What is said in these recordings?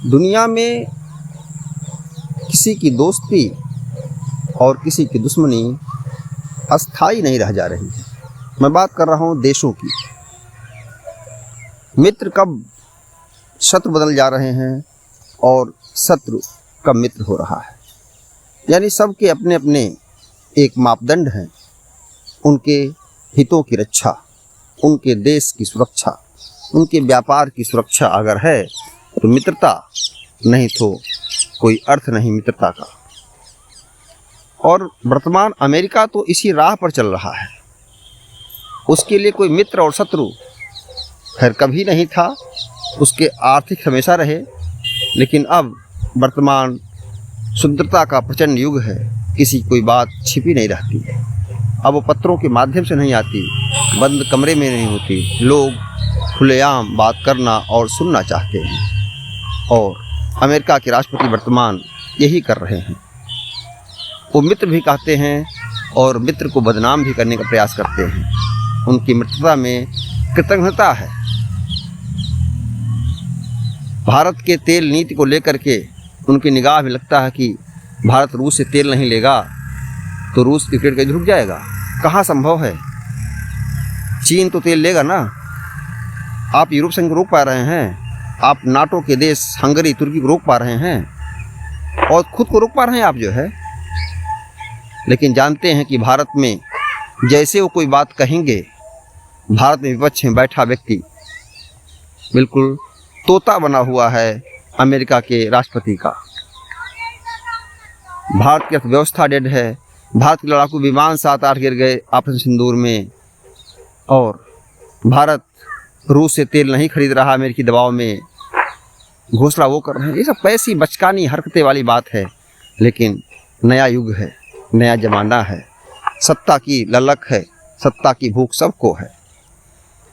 दुनिया में किसी की दोस्ती और किसी की दुश्मनी अस्थाई नहीं रह जा रही है। मैं बात कर रहा हूँ देशों की। मित्र कब शत्रु बदल जा रहे हैं और शत्रु कब मित्र हो रहा है। यानी सबके अपने अपने एक मापदंड हैं। उनके हितों की रक्षा, उनके देश की सुरक्षा, उनके व्यापार की सुरक्षा अगर है तो मित्रता, नहीं तो कोई अर्थ नहीं मित्रता का। और वर्तमान अमेरिका तो इसी राह पर चल रहा है। उसके लिए कोई मित्र और शत्रु खैर कभी नहीं था। उसके आर्थिक हमेशा रहे, लेकिन अब वर्तमान शुद्धता का प्रचंड युग है। किसी कोई बात छिपी नहीं रहती। अब वो पत्रों के माध्यम से नहीं आती, बंद कमरे में नहीं होती। लोग खुलेआम बात करना और सुनना चाहते हैं और अमेरिका के राष्ट्रपति वर्तमान यही कर रहे हैं। वो मित्र भी कहते हैं और मित्र को बदनाम भी करने का प्रयास करते हैं। उनकी मित्रता में कृतज्ञता है। भारत के तेल नीति को लेकर के उनकी निगाह में लगता है कि भारत रूस से तेल नहीं लेगा तो रूस क्रिकेट का रुक जाएगा। कहाँ संभव है? चीन तो तेल लेगा ना। आप यूरोप संघ को रोक पा रहे हैं, आप नाटो के देश हंगरी, तुर्की को रोक पा रहे हैं और खुद को रोक पा रहे हैं आप जो है। लेकिन जानते हैं कि भारत में जैसे वो कोई बात कहेंगे, भारत में विपक्ष में बैठा व्यक्ति बिल्कुल तोता बना हुआ है अमेरिका के राष्ट्रपति का। भारत की अर्थव्यवस्था डेड है। भारत के लड़ाकू विमान 7-8 गिर गए ऑपरेशन सिंदूर में, और भारत रूस से तेल नहीं खरीद रहा अमेरिकी दबाव में, घोषणा वो कर रहे हैं। ये सब कैसी बचकानी हरकतें वाली बात है। लेकिन नया युग है, नया ज़माना है, सत्ता की ललक है, सत्ता की भूख सबको है।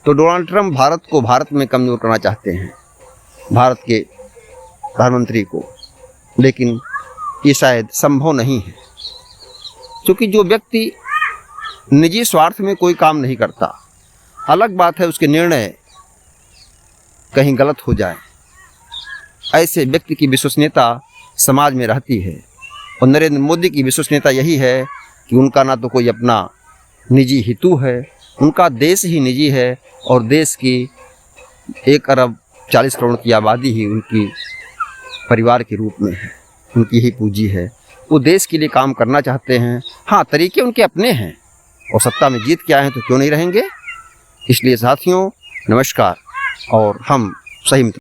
तो डोनाल्ड ट्रंप भारत को भारत में कमज़ोर करना चाहते हैं, भारत के प्रधानमंत्री को। लेकिन ये शायद संभव नहीं है, क्योंकि जो व्यक्ति निजी स्वार्थ में कोई काम नहीं करता, अलग बात है उसके निर्णय कहीं गलत हो जाए, ऐसे व्यक्ति की विश्वसनीयता समाज में रहती है। और नरेंद्र मोदी की विश्वसनीयता यही है कि उनका ना तो कोई अपना निजी हितू है, उनका देश ही निजी है और देश की 1 अरब 40 करोड़ की आबादी ही उनकी परिवार के रूप में है, उनकी ही पूंजी है। वो देश के लिए काम करना चाहते हैं। हाँ, तरीके उनके अपने हैं और सत्ता में जीत के आए हैं तो क्यों नहीं रहेंगे। इसलिए साथियों, नमस्कार। और हम सही मित्र